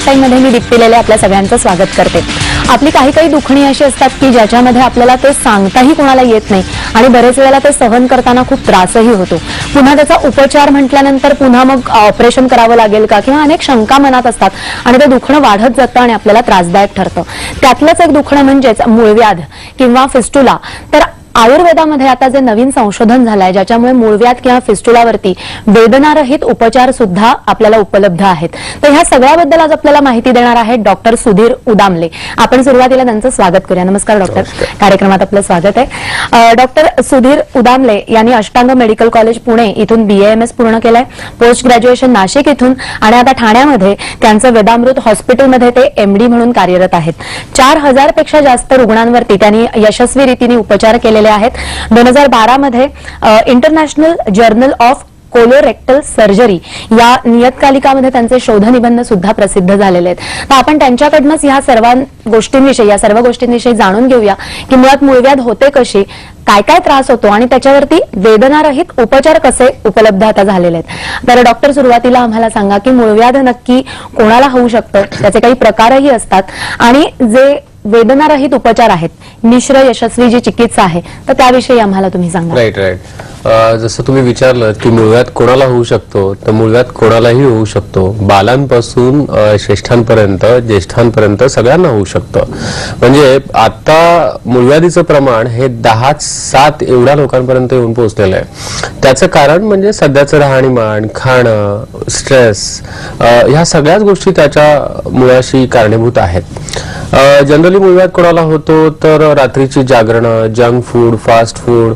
Lifestyle मध्ये मी दीप्ती लेले आपल्या सगळ्यांचं स्वागत करते। आपली काही दुखणी अशी असतात की ज्याच्यामध्ये आपल्याला ते सांगताही कोणाला येत नाही आणि बरेच वेळेला ते सहन करताना खूप त्रासही होतो। पुन्हा त्याचा उपचार म्हटल्यानंतर पुन्हा मग ऑपरेशन करावं लागेल का किंवा अनेक शंका मनात असतात आणि ते दुखणं वाढत जातं आणि आपल्याला त्रासदायक ठरतं। त्यातलंच एक दुखणं म्हणजेच मूळव्याध किंवा फिस्टुला। तर आयुर्वेदामध्ये आता जे नवीन संशोधन झालंय ज्याच्यामुळे मूळव्याध किंवा फिस्टुलावरती वेदनारहित उपचार सुद्धा आपल्याला उपलब्ध आहेत। तर ह्या सगळ्याबद्दल आज आपल्याला माहिती देणार आहेत डॉक्टर सुधीर उदामले। आपण सुरुवातीला त्यांचं स्वागत करूया। नमस्कार डॉक्टर, कार्यक्रमात आपलं स्वागत आहे। डॉक्टर सुधीर उदामले यांनी अष्टांग मेडिकल कॉलेज पुणे इथून BAMS पूर्ण केलंय, पोस्ट ग्रॅज्युएशन नाशिक इथून आणि आता ठाण्यामध्ये त्यांचं वेदामृत हॉस्पिटलमध्ये ते MD म्हणून कार्यरत आहेत। 4000 पेक्षा जास्त रुग्णांवरती त्यांनी यशस्वी रीतीने उपचार केलेले आहेत। 2012 मध्ये international journal of colorectal surgery या नियतकालिकामध्ये त्यांचे शोधनिबंध सुद्धा प्रसिद्ध झालेले आहेत। तर आपण त्यांच्याकडूनच या सर्व गोष्टींविषयी जाणून घेऊया की मुळात मूळव्याध होते कशी, काय त्रास होतो आणि त्याच्यावरती वेदनारहित उपचार कसे उपलब्ध आता झालेले आहेत। तर डॉक्टर, सुरुवातीला आम्हाला सांगा की मूळव्याध नक्की कोणाला होऊ शकतं, त्याचे काही प्रकारही असतात आणि जे वेदनारहित उपचार आहेत, मिश्र यशस्वी जी चिकित्सा आहे, तर त्याविषयी आम्हाला तुम्ही सांगा। राईट। जसं तुम्ही विचारलं की मूळव्याध कोणाला होऊ शकतो, तर मूळव्याध कोणालाही होऊ शकतो। बालांपासून श्रेष्ठांपर्यंत, ज्येष्ठांपर्यंत सगळ्यांना होऊ शकतं। म्हणजे आता मूळव्याधीचं प्रमाण हे 10-7 एवढ्या लोकांपर्यंत येऊन पोहोचलेलं आहे। त्याचं कारण म्हणजे सध्याचं राहणीमान, खाणं, स्ट्रेस, ह्या सगळ्याच गोष्टी त्याच्या मुळाशी कारणीभूत आहेत। जनरली मूळव्याध कोणाला होतो तर रात्रीची जागरणं, junk food, fast food,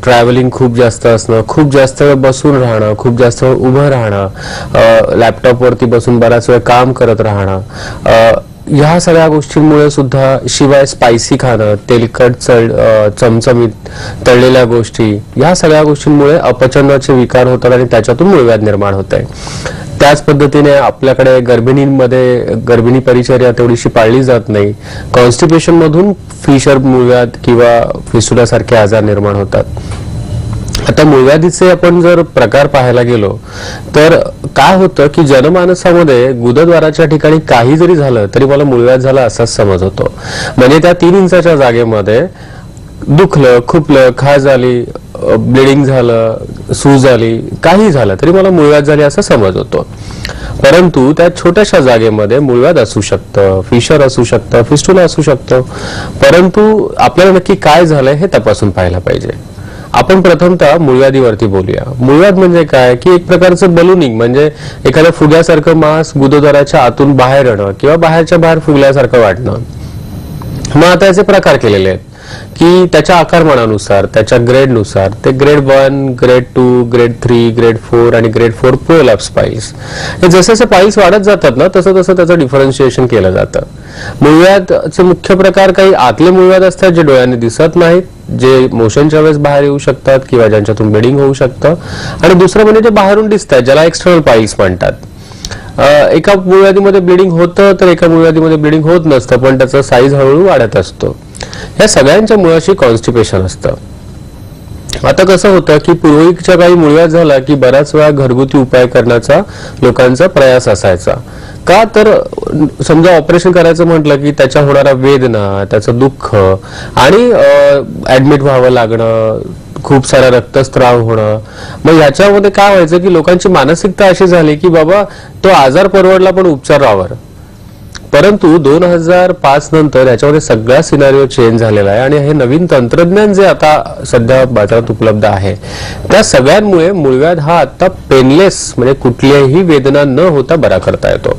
travelling खूप जास्त असणं, खूप जास्त वेळ बसून राहणं, खूप जास्त वेळ उभं राहणं, लॅपटॉपवरती बसून बराच वेळ काम करत राहणं, ह्या सगळ्या गोष्टींमुळे सुद्धा, शिवाय स्पायसी खाणं, तेलकट चमचमीत तळलेल्या गोष्टी, ह्या सगळ्या गोष्टींमुळे अपचनाचे विकार होतात आणि त्याच्यातून मूळव्याध निर्माण होत आहे। त्याच पद्धतीने आपल्याकडे गर्भिणी परिचर्या तेवढीशी पाळली जात नाही। कॉन्स्टिपेशन मधून फिशर मूळव्याध किंवा फिस्टुला सारखे आजार निर्माण होतात। आता मूळव्याधीचे आपण जर प्रकार पाहायला गेलो तर काय होतं की जनमानसामध्ये गुदद्वाराच्या ठिकाणी काही जरी झालं तरी मला मूळव्याध झाला असाच समज होतो। म्हणजे त्या 3 इंचाच्या जागेमध्ये दुखलं, खुपलं, खाज आली, ब्लिडिंग झालं, सूज आली, काही झालं तरी मला मूळव्याध झाली असा समज होतो। परंतु त्या छोट्याशा जागेमध्ये मूळव्याध असू शकतं, फिशर असू शकतं, फिस्टुला असू शकतं। परंतु आपल्याला नक्की काय झालंय हे तपासून पाहायला पाहिजे। आपण प्रथमतः मूळव्याधीवरती बोलूया। मूळव्याध म्हणजे काय की एक प्रकारचं बलूनिंग, म्हणजे एखाद्या फुग्यासारखं मांस गुदद्वाराच्या आतून बाहेर येणं किंवा बाहेरच्या बाहेर फुगल्यासारखं वाटणं। मग आता याचे प्रकार केलेले आहेत की त्याच्या आकारमानानुसार, त्याच्या ग्रेडनुसार, ते ग्रेड 1, ग्रेड 2, ग्रेड 3, ग्रेड 4 आणि ग्रेड 4 प्रोलॅप्स पाईल्स, हे जसे जसे पाईल्स वाढत जातात ना तसं तसं त्याचं डिफरन्शिएशन केलं जातं। मूळव्याधचे मुख्य प्रकार काही आतले मूळव्याध असतात जे डोळ्यांनी दिसत नाहीत, जे मोशनच्या वेळेस बाहेर येऊ शकतात किंवा ज्यांच्यातून ब्लिडिंग होऊ शकतं, आणि दुसरं म्हणजे जे बाहेरून दिसतात ज्याला एक्सटर्नल पाईल्स म्हणतात। एका मूळव्याधीमध्ये ब्लिडिंग होतं तर एका मूळव्याधीमध्ये ब्लिडिंग होत नसतं, पण त्याचा साईज हळूहळू वाढत असतो। या सगळ्यांच्या मुळाशी कॉन्स्टिपेशन असतं। आता कसं होतं की पूर्वीच्या काही मूळव्याध झाला की बऱ्याच वेळा घरगुती उपाय करण्याचा लोकांचा प्रयास असायचा। का तर समजा ऑपरेशन करायचं म्हटलं की त्याच्या होणारा वेदना, त्याचं दुःख आणि ऍडमिट व्हावं लागणं, खूप सारा रक्तस्राव होणं, मग ह्याच्यामध्ये काय व्हायचं की लोकांची मानसिकता अशी झाली की बाबा तो आजार परवडला पण उपचारावर। परंतु 2005 नंतर याच्यामध्ये सगळा सिनारिओ चेंज झालेला आहे आणि हे नवीन तंत्रज्ञान जे आता सध्या बाजारात उपलब्ध आहे त्या सगळ्यांमुळे मूळव्याध हा आता पेनलेस, म्हणजे कुठल्याही वेदना न होता बरा करता येतो।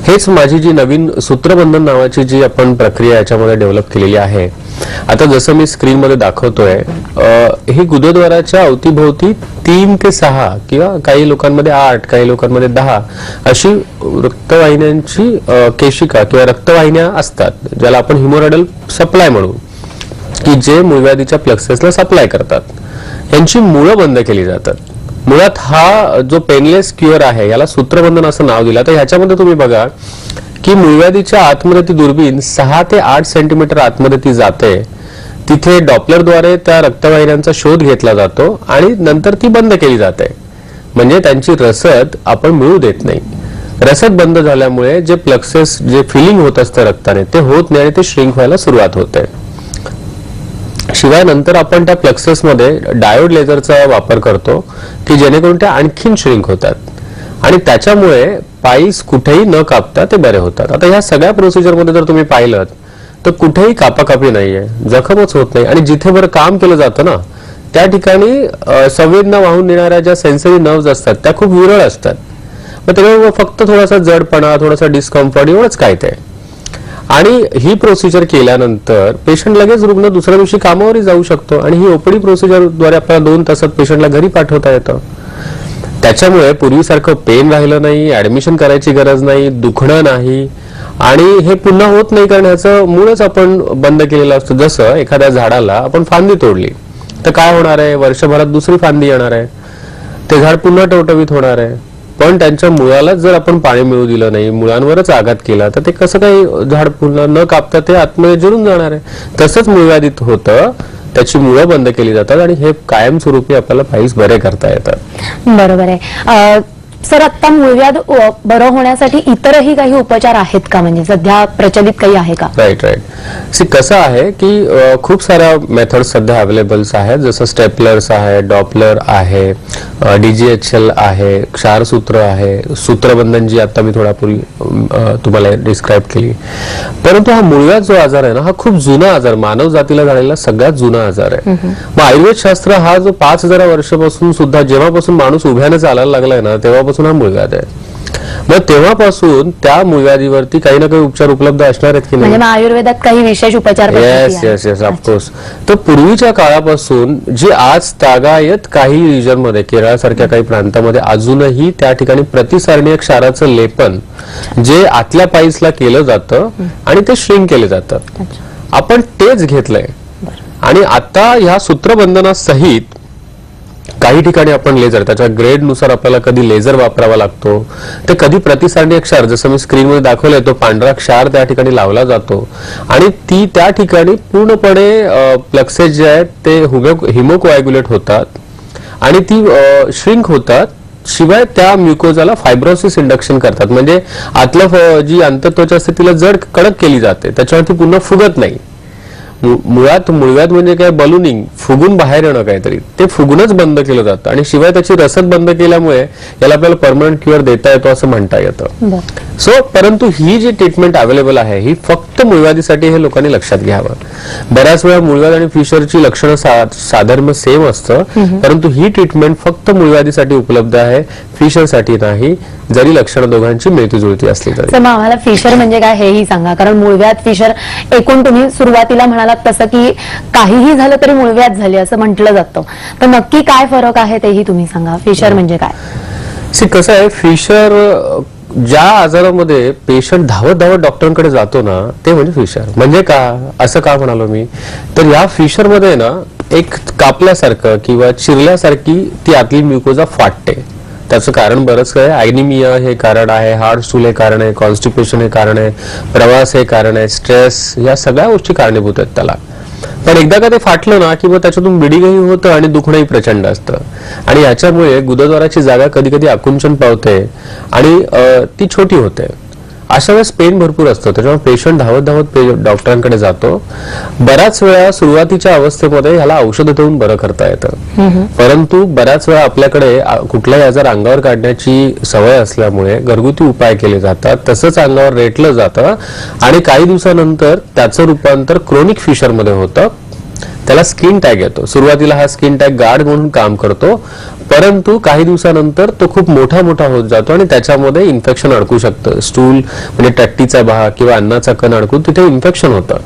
हेच माझी जी नवीन सूत्रबंधन नावाची जी आपण प्रक्रिया याच्यामध्ये डेव्हलप केलेली आहे। आता जसं मी स्क्रीनमध्ये दाखवतोय, ही गुदद्वाराच्या अवतीभोवती 3 ते 6 किंवा काही लोकांमध्ये 8, काही लोकांमध्ये 10 अशी रक्तवाहिन्यांची केशिका किंवा रक्तवाहिन्या असतात, ज्याला आपण हिमोरॅडल सप्लाय म्हणू, की जे मूळव्याधीच्या प्लक्ससला सप्लाय करतात। यांची मुळं बंद केली जातात। मुळात हा जो पेनलेस क्युअर आहे याला सूत्रबंधन असं नाव दिलं। तर ह्याच्यामध्ये तुम्ही बघा की मूळव्याधीच्या आतमध्ये ती दुर्बीण 6 ते 8 सेंटीमीटर आतमध्ये ती जाते, तिथे डॉपलरद्वारे त्या रक्तवाहिन्यांचा शोध घेतला जातो आणि नंतर ती बंद केली जाते, म्हणजे त्यांची रसद आपण मिळू देत नाही। रसद बंद झाल्यामुळे जे प्लक्सेस जे फिलिंग होत असतं रक्ताने ते होत नाही आणि ते श्रिंक व्हायला सुरुवात होते. शिवाय नंतर आपण त्या प्लक्सेस मध्ये डायोड लेझरचा वापर करतो की जेणेकरून त्या आणखीन श्रिंक होतात आणि त्याच्यामुळे पाईस कुठेही न कापता ते बरे होतात. आता ह्या सगळ्या प्रोसिजर मध्ये जर तुम्ही पाहिलं तर कुठेही कापाकापी नाहीये, जखमच होत नाही आणि जिथे बरं काम केलं जातं ना त्या ठिकाणी संवेदना वाहून नेणाऱ्या ज्या सेन्सरी नर्व्स असतात त्या खूप विरळ असतात. मग त्यामुळे फक्त थोडासा जडपणा, थोडासा डिस्कम्फर्ट एवढंच काय ते. आणि ही प्रोसिजर केल्यानंतर पेशंट लगेच रुग्ण दुसऱ्या दिवशी कामावरही जाऊ शकतो आणि ही ओपीडी प्रोसिजरद्वारे आपल्याला 2 तासात पेशंटला घरी पाठवता येतं. त्याच्यामुळे पूर्वीसारखं पेन राहिलं नाही, ऍडमिशन करायची गरज नाही, दुखणं नाही आणि हे पुन्हा होत नाही कारण ह्याचं मूळच आपण बंद केलेलं असतं. जसं एखाद्या झाडाला आपण फांदी तोडली तर काय होणार आहे, वर्षभरात दुसरी फांदी येणार आहे, ते झाड पुन्हा टवटवीत होणार आहे. पण त्यांच्या मुळालाच जर आपण पाणी मिळू दिलं नाही, मुळांवरच आघात केला तर ते कसं काही झाड पुन्हा न कापता ते आतमध्ये जिरून जाणार आहे. तसंच मूळव्याधीत होतं, त्याची मुळं बंद केली जातात आणि हे कायमस्वरूपी आपल्याला पाईल्स बरे करता येतात. बरोबर आहे. सर, आता मूळव्याध बरं होण्यासाठी इतरही काही उपचार आहेत का, म्हणजे सध्या प्रचलित काही आहे का? राईट. कसं आहे की खूप साऱ्या मेथड्स सध्या अवेलेबल्स आहेत. जसं स्टेपलर्स आहे, डॉपलर आहे, DGHL आहे, क्षारसूत्र आहे, सूत्रबंधन जी आता मी थोडापूर्वी तुम्हाला डिस्क्राईब केली. परंतु हा मूळव्याध जो आजार आहे ना हा खूप जुना आजार, मानव जातीला झालेला सगळ्यात जुना आजार आहे. मग आयुर्वेद शास्त्र हा जो 5000 वर्षापासून सुद्धा जेव्हापासून माणूस उभ्याने चालायला लागलाय ना तेव्हापासून हा मूळव्याध आहे. मग तेव्हापासून त्या मूळव्याधीवरती काही ना काही उपचार उपलब्ध असणार आहेत की नाही? म्हणजे आयुर्वेदात काही विशेष उपचार येस ऑफकोर्स. तर पूर्वीच्या काळापासून जी आज तागायत काही रिजन मध्ये, केरळासारख्या काही प्रांतामध्ये अजूनही त्या ठिकाणी प्रतिसारणीय क्षाराचं लेपन जे आतल्या पाईल्सला केलं जातं आणि ते श्रिंक केले जातं, आपण तेच घेतलंय. आणि आता ह्या सूत्रबंधनासहित काही ठिकाणी आपण लेझर, त्याच्या ग्रेड नुसार आपल्याला कधी लेझर वापरावा लागतो, तर कधी प्रतिसारणीय क्षार, जसं मी स्क्रीनमध्ये दाखवलंय तो पांढरा क्षार त्या ठिकाणी लावला जातो आणि ती त्या ठिकाणी पूर्णपणे प्लक्सेस जे आहेत ते हिमोकोॲग्युलेट होतात आणि ती श्रिंक होतात. शिवाय त्या म्युकोजाला फायब्रोसिस इंडक्शन करतात, म्हणजे आतलं जी अंतत्वचा असते तिला जड कडक केली जाते, त्याच्यावरती पुन्हा फुगत नाही. मुळात मूळव्याध म्हणजे काय, बलूनिंग, फुगून बाहेर येणं काहीतरी, ते फुगूनच बंद केलं जातं आणि शिवाय त्याची रसद बंद केल्यामुळे याला आपल्याला परमनंट क्युअर देता येतो असं म्हणता येतं. सो परंतु ही जी ट्रीटमेंट अवेलेबल आहे ही फक्त मूळव्याधीसाठी, हे लोकांनी लक्षात घ्यावं. बऱ्याच वेळा मूळव्याध आणि फिशरची लक्षणं साधारण सेम असतं, परंतु ही ट्रीटमेंट फक्त मूळव्याधीसाठी उपलब्ध आहे, फिशरसाठी नाही, जरी लक्षणं दोघांची मिळती जुळती असली तरी. मग आम्हाला फिशर म्हणजे काय हेही सांगा, कारण मूळव्याध, फिशर एकूण तुम्ही सुरुवातीला म्हणालात तसं की काहीही झालं तरी मूळव्याध झाली असं म्हटलं जातं, तर नक्की काय फरक आहे तेही तुम्ही सांगा. फिशर म्हणजे काय? कसं आहे, फिशर ज्या आजारामध्ये पेशंट धावत धावत डॉक्टरांकडे जातो ना ते म्हणजे फिशर. म्हणजे का, असं का म्हणालो मी, तर या फिशर मध्ये ना एक कापल्यासारखं किंवा चिरल्यासारखी ती आतली म्युकोजा फाटते. त्याचं कारण बरंच काय, ॲनिमिया हे कारण आहे, हार्ट स्टूल हे कारण आहे, कॉन्स्टिपेशन हे कारण आहे, प्रवास हे कारण आहे, स्ट्रेस, या सगळ्या गोष्टी कारणीभूत आहेत त्याला. पण एकदा का ते फाटलं ना की मग त्याच्यातून बिडिंगही होतं आणि दुखणंही प्रचंड असतं आणि याच्यामुळे गुदद्वाराची जागा कधी कधी आकुंचन पावते आणि ती छोटी होते. अशा वेळेस पेन भरपूर असतं, त्याच्यामुळे पेशंट धावत धावत डॉक्टरांकडे जातो. बऱ्याच वेळा सुरुवातीच्या अवस्थेमध्ये ह्याला औषध देऊन बरं करता येतं, परंतु बऱ्याच वेळा आपल्याकडे कुठलाही आजार अंगावर काढण्याची सवय असल्यामुळे घरगुती उपाय केले जातात, तसंच अंगावर रेटलं जातं आणि काही दिवसानंतर त्याचं रूपांतर क्रोनिक फिशर मध्ये होतं. त्याला स्किन टॅग येतो. सुरुवातीला हा स्किन टॅग गार्ड म्हणून काम करतो, परंतु काही दिवसानंतर तो खूप मोठा होत जातो आणि त्याच्यामध्ये इन्फेक्शन अडकू शकतं. स्टूल म्हणजे टट्टीचा भाग किंवा अन्नाचा कण अडकून तिथे इन्फेक्शन होतं.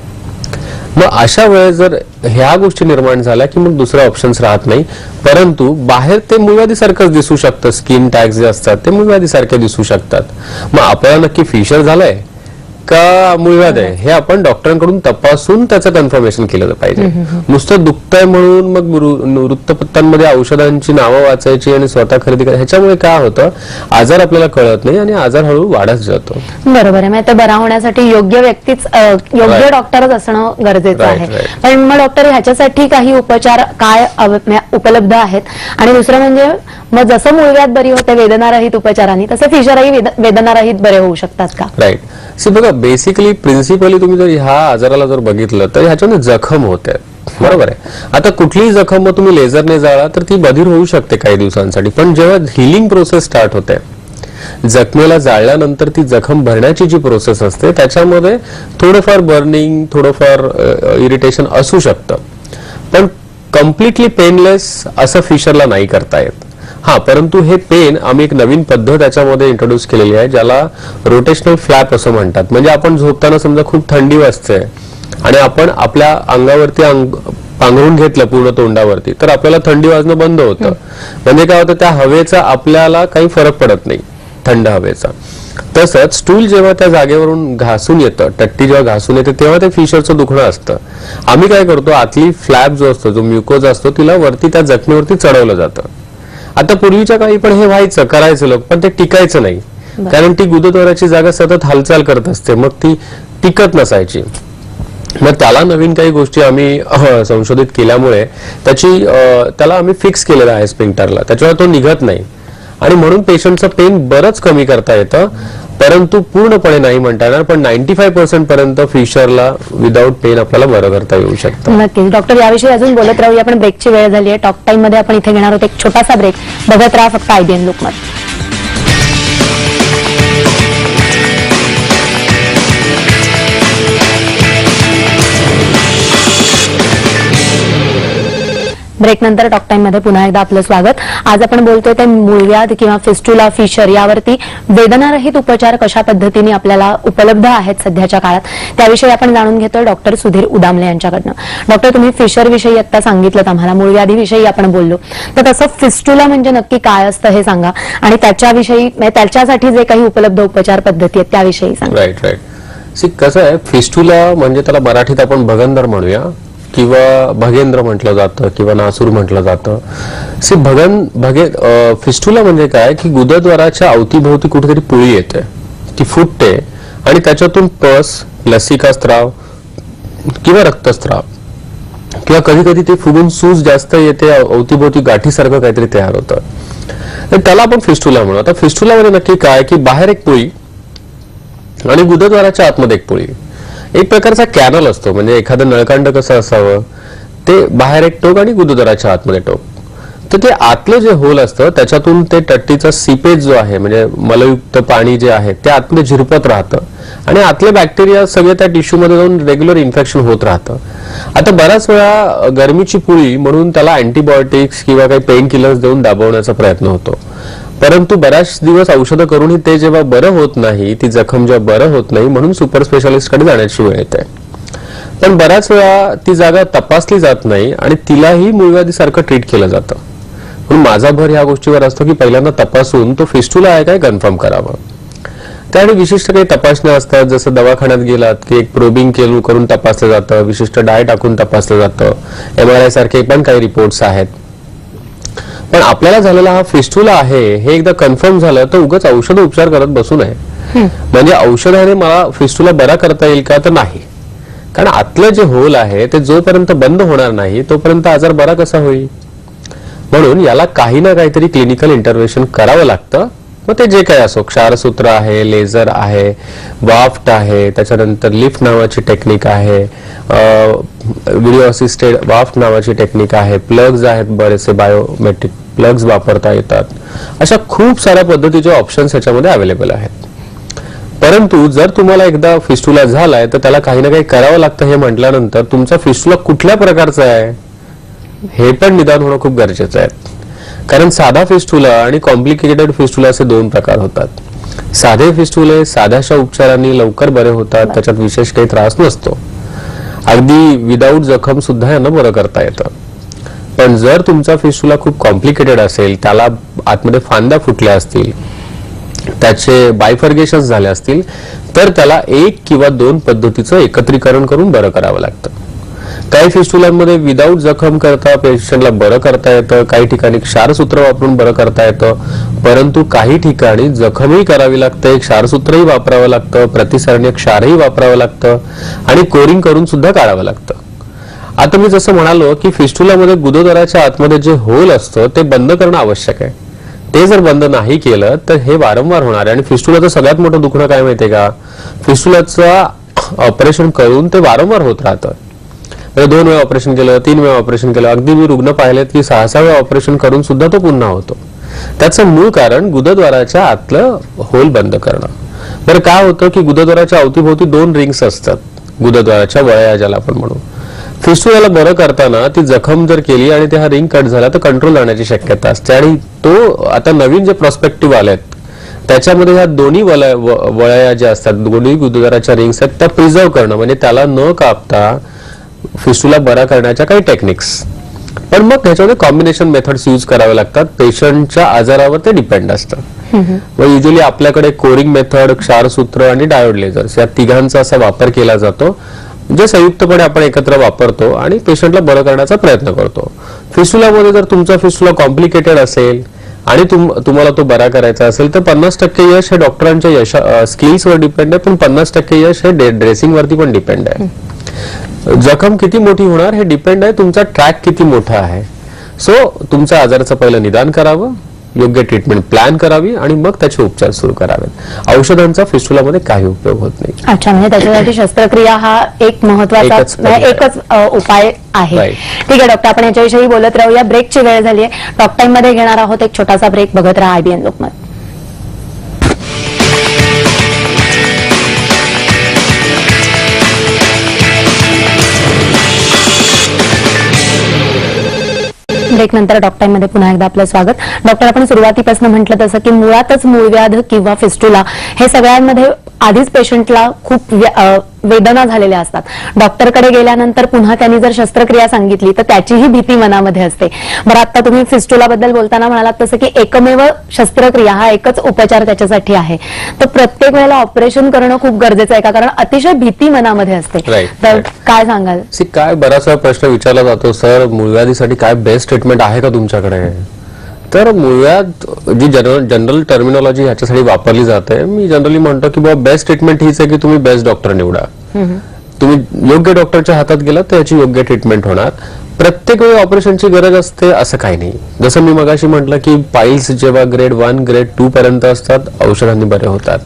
मग अशा वेळेस जर ह्या गोष्टी निर्माण झाल्या की मग दुसरे ऑप्शन्स राहत नाही, परंतु बाहेर ते मूळव्याधीसारखंच दिसू शकतं. स्किन टॅग्स जे असतात ते मूळव्याधीसारखे दिसू शकतात. मग आपल्याला नक्की फिशर झालंय का मूळव्याध आहे हे आपण डॉक्टरांकडून तपासून त्याचं कन्फर्मेशन केलं पाहिजे. नुसतं दुखतंय म्हणून मग वृत्तपत्रांमध्ये औषधांची नावं वाचायची आणि स्वतः खरेदी करायची, ह्याच्यामुळे काय होतं, आजार आपल्याला कळत नाही आणि आजार हळूहळू वाढत जातो. बरोबर आहे. मग ते बरा होण्यासाठी योग्य व्यक्तीच, योग्य डॉक्टरच असणं गरजेचं आहे. पण मग डॉक्टर ह्याच्यासाठी काही उपचार काय उपलब्ध आहेत? आणि दुसरं म्हणजे मग जसं मूळव्याध बरी होते वेदनारहित उपचारांनी तसे फिशरही वेदनारहित बरे होऊ शकतात का? राईट. सी बघा, बेसिकली प्रिन्सिपली तुम्ही जर ह्या आजाराला जर बघितलं तर ह्याच्यामध्ये जखम होते, बरोबर आहे. आता कुठलीही जखम मग तुम्ही लेझरने जाळा तर ती बधीर होऊ शकते काही दिवसांसाठी, पण जेव्हा हिलिंग प्रोसेस स्टार्ट होते, जखमेला जाळल्यानंतर ती जखम भरण्याची जी प्रोसेस असते त्याच्यामध्ये थोडंफार बर्निंग, थोडंफार इरिटेशन असू शकतं, पण कम्प्लिटली पेनलेस असं फिशरला नाही करता येत. हा, परंतु हे पेन आम्ही एक नवीन पद्धत त्याच्यामध्ये इंट्रोड्यूस केलेली आहे ज्याला रोटेशनल फ्लॅप असं म्हणतात. म्हणजे आपण झोपताना समजा खूप थंडी वाजते आणि आपण आपल्या अंगावरती पांघरून घेतलं पूर्ण तोंडावरती तर आपल्याला थंडी वाजणं बंद होतं. म्हणजे काय होतं, त्या हवेचा आपल्याला काही फरक पडत नाही, थंड हवेचा. तसंच स्टूल जेव्हा त्या जागेवरून घासून येतं, टट्टी जेव्हा घासून येते तेव्हा ते फिशरचं दुखणं असतं. आम्ही काय करतो, आतली फ्लॅप जो असतो, जो म्युकोज असतो, तिला वरती त्या जखमेवरती चढवलं जातं. आता पूर्वीच्या काळी पण हे व्हायचं, करायचं लोक, पण ते टिकायचं नाही, कारण ती गुदद्वाराची जागा सतत हालचाल करत असते, मग ती टिकत नसायची. मग त्याला नवीन काही गोष्टी आम्ही संशोधित केल्यामुळे त्याला आम्ही फिक्स केलेला आहे स्पिंक्टरला, त्याच्यामुळे तो निघत नाही आणि म्हणून पेशंटचं पेन बरंच कमी करता येतं, परंतु पूर्णपणे नाही म्हणता येणार, पण 95% पर्यंत फिशरला विदाऊट पेन आपल्याला बरं करता येऊ शकतं. नक्कीच डॉक्टर, याविषयी अजून बोलत राहूया, पण ब्रेकची वेळ झाली आहे. टॉक टाइम मध्ये आपण इथे घेणार आहोत एक छोटासा ब्रेक. बघत राहा फक्त IBN लुकमध्ये. ब्रेक नंतर टॉक टाइम मध्ये पुन्हा एकदा आपलं स्वागत. आज आपण बोलतोय ते मूळव्याध किंवा फिस्टुला, फिशर यावरती वेदनारहित उपचार कशा पद्धतीने आपल्याला उपलब्ध आहेत सध्याच्या काळात, त्याविषयी आपण जाणून घेतोय डॉक्टर सुधीर उदामले यांच्याकडनं. डॉक्टर, तुम्ही फिशर विषयी आता सांगितलं आम्हाला, मूळव्याधीविषयी आपण बोललो, तर तसं फिस्टुला म्हणजे नक्की काय असतं हे सांगा आणि त्याच्याविषयी, त्याच्यासाठी जे काही उपलब्ध उपचार पद्धती आहेत त्याविषयी सांगा. राईट. सी, कसं आहे, फिस्टुला म्हणजे त्याला मराठीत आपण भगंदर म्हणूया किंवा भगेंद्र म्हटलं जातं किंवा नासूर म्हटलं जातं. सी, फिस्टुला म्हणजे काय की गुदद्वाराच्या अवतीभोवती कुठेतरी पुळी येते, ती फुटते आणि त्याच्यातून पस, लसिका स्त्राव किंवा रक्तस्त्राव किंवा कधी कधी ते फुगून सूज जास्त येते, अवतीभोवती गाठीसारखं काहीतरी तयार होतं, तर त्याला आपण फिस्टुला म्हणू. आता फिस्टुला म्हणजे नक्की काय की बाहेर एक पुळी आणि गुदद्वाराच्या आतमध्ये एक पुळी, एक प्रकारचा कॅनल असतो. म्हणजे एखादं नळकांड कसं असावं, ते बाहेर एक टोक आणि गुदद्वाराच्या आतमध्ये टोक, तर ते आतलं जे होल असतं त्याच्यातून ते टट्टीचा सीपेज जो आहे, म्हणजे मलयुक्त पाणी जे आहे ते आतमध्ये झिरपत राहतं आणि आतले बॅक्टेरिया सगळे त्या टिश्यू मध्ये जाऊन रेग्युलर इन्फेक्शन होत राहतं. आता बऱ्याच वेळा गरमीची पुळी म्हणून त्याला अँटीबायोटिक्स किंवा काही पेन किलर्स देऊन दाबवण्याचा प्रयत्न होतो, परंतु बऱ्याच दिवस औषधं करूनही ते जेव्हा बरं होत नाही, ती जखम जेव्हा बरं होत नाही, म्हणून सुपर स्पेशालिस्टकडे जाण्याची वेळ येते. पण बऱ्याच वेळा ती जागा तपासली जात नाही आणि तिलाही मूळव्याधीसारखं ट्रीट केलं जातं. म्हणून माझा भर ह्या गोष्टीवर असतो की पहिल्यांदा तपासून तो फिस्टुला आहे काय कन्फर्म करावं. त्यासाठी विशिष्ट काही तपासण्या असतात, जसं दवाखान्यात गेलात की एक प्रोबिंग करून तपासलं जातं, विशिष्ट डाय टाकून तपासलं जातं, MRI सारखे पण काही रिपोर्ट्स आहेत. पण आपल्याला झालेला हा फिस्टुला आहे हे एकदा कन्फर्म झालं तर उगाच औषध उपचार करत बसू नये. म्हणजे औषधाने मला फिस्टुला बरा करता येईल का, तर नाही, कारण आतलं जे होल आहे ते जोपर्यंत बंद होणार नाही तोपर्यंत आजार बरा कसा होईल. म्हणून याला काही ना काहीतरी क्लिनिकल इंटरव्हेन्शन करावं लागतं. मग ते जे काही असो, क्षारसूत्र आहे, लेझर आहे, वाफ्ट आहे, त्याच्यानंतर लिफ्ट नावाची टेक्निक आहे, व्हिडिओ असिस्टेड वाफ्ट नावाची टेक्निक आहे, प्लग्स आहेत, बरेचसे बायोमेट्रिक प्लग्स वापरता येतात. अशा खूप साऱ्या पद्धतीचे ऑप्शन्स याच्यामध्ये अवेलेबल आहेत. परंतु जर तुम्हाला एकदा फिस्टुला झालाय तर त्याला काही ना काही करावं लागतं हे म्हटल्यानंतर तुमचा फिस्टुला कुठल्या प्रकारचा आहे हे पण निदान होणं खूप गरजेचं आहे. कारण साधा फिस्टुला आणि कॉम्प्लिकेटेड फिस्टुला असे दोन प्रकार होतात. साधे फिस्टुले साध्याशा उपचारांनी लवकर बरे होतात, त्याच्यात विशेष काही त्रास नसतो, अगदी विदाऊट जखम सुद्धा यांना बरं करता येतं. पण जर तुमचा फिस्टुला खूप कॉम्प्लिकेटेड असेल, त्याला आतमध्ये फांद्या फुटल्या असतील, त्याचे बायफर्गेशन झाले असतील, तर त्याला एक किंवा दोन पद्धतीचं एकत्रीकरण करून बरं करावं लागतं. काही फिस्टुलांमध्ये विदाऊट जखम करता पेशंटला बरं करता येतं, काही ठिकाणी क्षारसूत्र वापरून बरं करता येतं, परंतु काही ठिकाणी जखमही करावी लागते, एक क्षारसूत्रही वापरावं लागतं, प्रतिसरणीय क्षारही वापरावं लागतं आणि कोरिंग करून सुद्धा काढावं लागतं. आता मी जसं म्हणालो की फिस्टुलामध्ये गुदद्वाराच्या आतमध्ये जे होल असतं ते बंद करणं आवश्यक आहे. ते जर बंद नाही केलं तर हे वारंवार होणार आहे. आणि फिस्टुलाचं सगळ्यात मोठं दुखणं काय माहितीये का, फिस्टुलाचं ऑपरेशन करून ते वारंवार होत राहतं. म्हणजे 2 वेळा ऑपरेशन केलं, 3 वेळा ऑपरेशन केलं, अगदी मी रुग्ण पाहिलेत की 6 वेळा ऑपरेशन करून सुद्धा तो पुन्हा होतो. त्याचं मूळ कारण गुदद्वाराच्या आतलं होल बंद करणं. बरं काय होतं की गुदद्वाराच्या अवतीभोवती 2 रिंग्स असतात, गुदद्वाराच्या वळया ज्याला आपण म्हणू. फिस्टुलाला बरं करताना ती जखम जर केली आणि ते हा रिंग कट झाला तर कंट्रोल राहण्याची शक्यता असते. आणि तो आता नवीन जे प्रॉस्पेक्टिव्ह आलेत त्याच्यामध्ये ह्या दोन्ही वळया ज्या असतात, दोन्ही गुदद्वाराच्या रिंग्स आहेत, त्या प्रिझर्व करणं, म्हणजे त्याला न कापता फिस्टुला बरा करण्याच्या काही टेक्निक्स. पण मग त्याच्यामध्ये कॉम्बिनेशन मेथड्स यूज करावे लागतात. पेशंटच्या आजारावर ते डिपेंड असतं. मग युजली आपल्याकडे कोरिंग मेथड, क्षारसूत्र आणि डायोड लेझर्स या तिघांचा असा वापर केला जातो, जे संयुक्तपणे आपण एकत्र वापरतो आणि पेशंटला बरं करण्याचा प्रयत्न करतो. फिस्टुलामध्ये जर तुमचा फिस्टुला कॉम्प्लिकेटेड असेल आणि तुम्हाला तो बरा करायचा असेल तर 50% यश हे डॉक्टरांच्या स्किल्सवर डिपेंड आहे, पण 50% यश हे ड्रेसिंग वरती पण डिपेंड आहे. जखम किती मोठी होणार हे डिपेंड आहे तुमचा ट्रॅक किती मोठा आहे. सो तुमच्या आजाराचं पहिलं निदान करावं, योग्य ट्रीटमेंट प्लॅन करावी आणि मग त्याचे उपचार सुरू करावेत. औषधांचा फिस्टुलामध्ये काही उपयोग होत नाही. अच्छा, म्हणजे त्याच्यासाठी शस्त्रक्रिया हा एक महत्वाचा एकच उपाय आहे. ठीक आहे डॉक्टर, आपण याच्याविषयी बोलत राहूया. ब्रेकची वेळ झाली आहे. टॉक टाइम मध्ये घेणार आहोत एक छोटासा ब्रेक. बघत राहा IBN लोकमत. ब्रेक नंतर टॉक टाइम मध्ये पुन्हा एकदा आपलं स्वागत. डॉक्टर, आपण सुरुवातीपासून म्हटलं तसं की मुळातच मूळव्याध किंवा फिस्टुला हे सगळ्यांमध्ये आधीच पेशंटला खूप वेदना झालेल्या असतात. डॉक्टरकडे गेल्यानंतर पुन्हा त्यांनी जर शस्त्रक्रिया सांगितली तर त्याचीही भीती मनामध्ये असते. बरं, आता तुम्ही फिस्टुला बद्दल बोलताना म्हणालात तसं की एकमेव शस्त्रक्रिया हा एकच उपचार त्याच्यासाठी आहे. तर प्रत्येक वेळेला ऑपरेशन करणं खूप गरजेचं आहे का, कारण अतिशय भीती मनामध्ये असते. तर काय सांगाल? काय बराच वेळा प्रश्न विचारला जातो, सर मूळव्याधीसाठी काय बेस्ट ट्रीटमेंट आहे का तुमच्याकडे. तर मूळव्याध जी जनरल टर्मिनॉलॉजी ह्याच्यासाठी वापरली जाते, मी जनरली म्हणतो की बाबा बेस्ट ट्रीटमेंट हीच आहे की तुम्ही बेस्ट डॉक्टर निवडा. तुम्ही योग्य डॉक्टरच्या हातात गेलात तर याची योग्य ट्रीटमेंट होणार. प्रत्येक वेळी ऑपरेशनची गरज असते असं काही नाही. जसं मी मगाशी म्हटलं की पाईल्स जेव्हा ग्रेड 1 ग्रेड 2 पर्यंत असतात औषधांनी बरे होतात,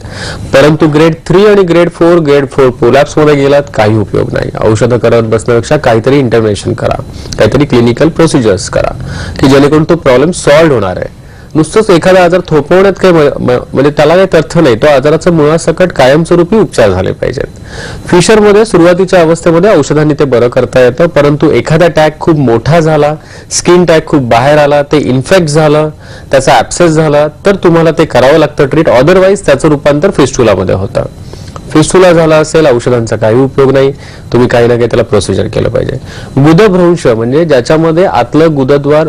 परंतु ग्रेड 3 आणि ग्रेड 4 पोलॅप्स मध्ये गेलात काही उपयोग नाही. औषधं करत बसण्यापेक्षा काहीतरी इंटरव्हेन्शन करा, काहीतरी क्लिनिकल प्रोसिजर्स करा की जेणेकरून तो प्रॉब्लेम सॉल्व्ह होणार आहे. नुसतंच एखादा आजार थोपवण्यात काही म्हणजे त्याला काही अर्थ नाही. तो आजाराचं मुळासकट कायमस्वरूपी उपचार झाले पाहिजेत. फिशरमध्ये सुरुवातीच्या अवस्थेमध्ये औषधांनी ते बरं करता येतं, परंतु एखादा टॅग खूप मोठा झाला, स्किन टॅग खूप बाहेर आला, ते इन्फेक्ट झालं, त्याचा ऍब्सेस झाला तर तुम्हाला ते करावं लागतं ट्रीट. अदरवाईज त्याचं रूपांतर फिस्टुलामध्ये होतं. फिस्टुला झाला असेल औषधांचा काही उपयोग नाही, तुम्ही काही ना काही त्याला प्रोसिजर केलं पाहिजे. गुदभ्रंश म्हणजे ज्याच्यामध्ये आतलं गुदद्वार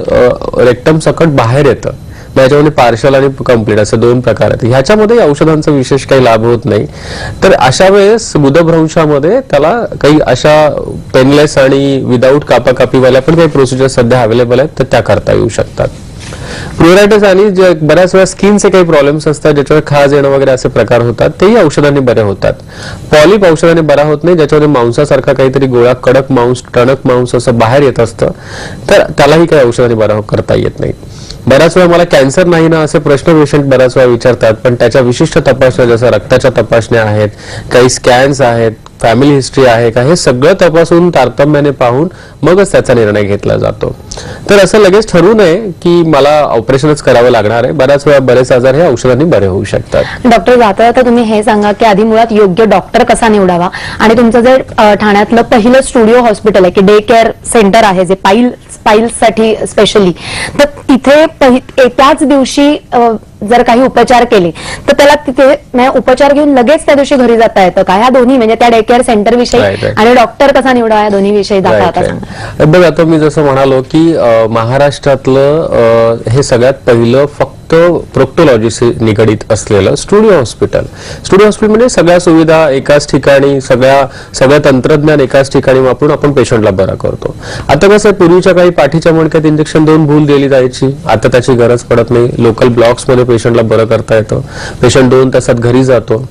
रेक्टम सकट बाहेर येतं, याच्यामध्ये पार्शल आणि कंप्लीट असे 2 प्रकार आहेत. ह्याच्यामध्ये औषधांचा विशेष काही लाभ होत नाही. तर अशा वेळेस गुदभ्रंशामध्ये त्याला काही अशा पेनलेस आणि विदाऊट कापाकापीवाल्या पण काही प्रोसिजर सध्या अवेलेबल आहेत, तर त्या करता येऊ शकतात. प्लुरायटिस आणि बऱ्याच वेळा स्किनचे काही प्रॉब्लेम्स असतात ज्याच्यावर खाज येणं वगैरे असे प्रकार होतात, तेही औषधांनी बरे होतात. पॉलिप औषधाने बरा होत नाही, ज्याच्यामध्ये मांसासारखा काहीतरी गोळा कडक मांस टणक मांस असं बाहेर येत असतं, तर त्यालाही काही औषधाने बरा करता येत नाही. बऱ्याच वेळा मला कॅन्सर नाही ना असे प्रश्न पेशंट बऱ्याच वेळा विचारतात, पण त्याच्या विशिष्ट तपासण्या जसं रक्ताच्या तपासण्या आहेत, काही स्कॅन्स आहेत, फॅमिली हिस्ट्री आहे का, हे सगळं तपासून तारतम्याने पाहून मगच त्याचा निर्णय घेतला जातो. तर असं लगेच ठरवू नये की मला ऑपरेशनच करावं लागणार आहे. बऱ्याच वेळा बरेच आजार हे औषधांनी बरे होऊ शकतात. डॉक्टर, जाता जाता तुम्ही हे सांगा की आधी मुळात योग्य डॉक्टर कसा निवडावा, आणि तुमचं जे ठाण्यातलं पहिलं स्टुडिओ हॉस्पिटल आहे की डे केअर सेंटर आहे जे पाईल्स साठी स्पेशली, तर तिथे त्याच दिवशी जर काही उपचार केले तर त्याला तिथे उपचार घेऊन लगेच त्या दिवशी घरी जाता येतं का? ह्या दोन्ही म्हणजे त्या डे केअर सेंटर विषयी आणि डॉक्टर कसा निवडावा या दोन्ही विषयी जाता आता सांगा. बघ, आता मी जसं म्हणालो की महाराष्ट्रातलं हे सगळ्यात पहिलं फक्त प्रोक्टोलॉजीशी निगडीत असलेलं स्टुडिओ हॉस्पिटल म्हणजे सगळ्या सुविधा एकाच ठिकाणी, सगळं तंत्रज्ञान एकाच ठिकाणी वापरून आपण पेशंटला बरा करतो. आता कसं पूर्वीच्या काही पाठीच्या मणक्यात इंजेक्शन देऊन भूल दिली जायची, आता त्याची गरज पडत नाही. लोकल ब्लॉक्स मध्ये पेशंटला बरं करता येतं. पेशंट 2 तासात घरी जातो.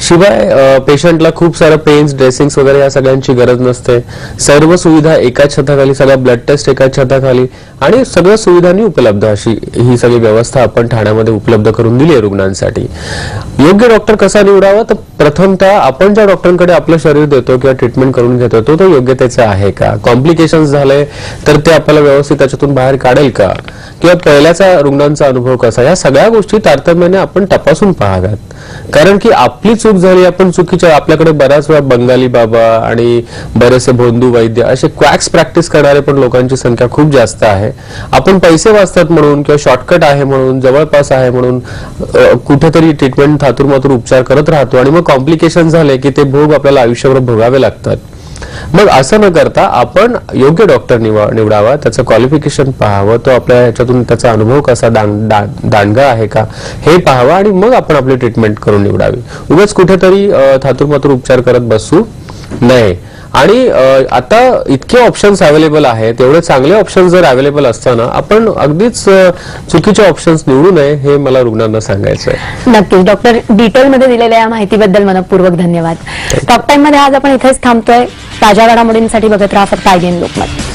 शिवाय पेशंटला खूप सारं पेन्स ड्रेसिंग्स वगैरे या सगळ्यांची गरज नसते. सर्व सुविधा एकाच छताखाली, सगळ्या ब्लड टेस्ट एकाच छताखाली आणि सगळ्या सुविधांनी उपलब्ध अशी ही सगळी व्यवस्था आपण ठाण्यामध्ये उपलब्ध करून दिली आहे रुग्णांसाठी. योग्य डॉक्टर कसा निवडावा, तर प्रथमतः आपण ज्या डॉक्टरांकडे आपलं शरीर देतो किंवा ट्रीटमेंट करून घेतो तो योग्यतेचा आहे का, कॉम्प्लिकेशन्स झाले तर ते आपल्याला व्यवस्थित त्याच्यातून बाहेर काढेल का, किंवा पहिल्याचा रुग्णांचा अनुभव कसा, या सगळ्या गोष्टी तारतम्याने आपण तपासून पाहाव्यात. कारण की आपली चूक झाली, आपण चुकीच्या, आपल्याकडे बऱ्याच वेळा बंगाली बाबा आणि बरेचसे भोंदू वैद्य असे क्वॅक्स प्रॅक्टिस करणारे पण लोकांची संख्या खूप जास्त आहे. आपण पैसे वाचतात म्हणून किंवा शॉर्टकट आहे म्हणून, जवळपास आहे म्हणून कुठेतरी ट्रीटमेंट थातूरमातूर उपचार करत राहतो आणि मग कॉम्प्लिकेशन झाले की ते भोग आपल्याला आयुष्यभर भोगावे लागतात. मग असं न करता आपण योग्य डॉक्टर निवडावा, त्याचं क्वालिफिकेशन पाहावं, तो आपल्या ह्याच्यातून त्याचा अनुभव कसा दांडगा आहे का हे पाहावं आणि मग आपण आपली ट्रीटमेंट करून निवडावी. उगाच कुठेतरी थातूरमातूर उपचार करत बसू नये. आणि आता इतके ऑप्शन्स अवेलेबल आहेत, एवढे चांगले ऑप्शन्स जर अवेलेबल असताना आपण अगदीच चुकीचे ऑप्शन्स निवडू नये हे मला रुग्णांना सांगायचं आहे. नक्कीच डॉक्टर, डिटेलमध्ये दिलेल्या या माहितीबद्दल मनपूर्वक धन्यवाद. टॉक टाइम मध्ये आज आपण इथेच थांबतोय. ताज्या घडामोडींसाठी बघत राहा फक्त आयबीएन लोकमत.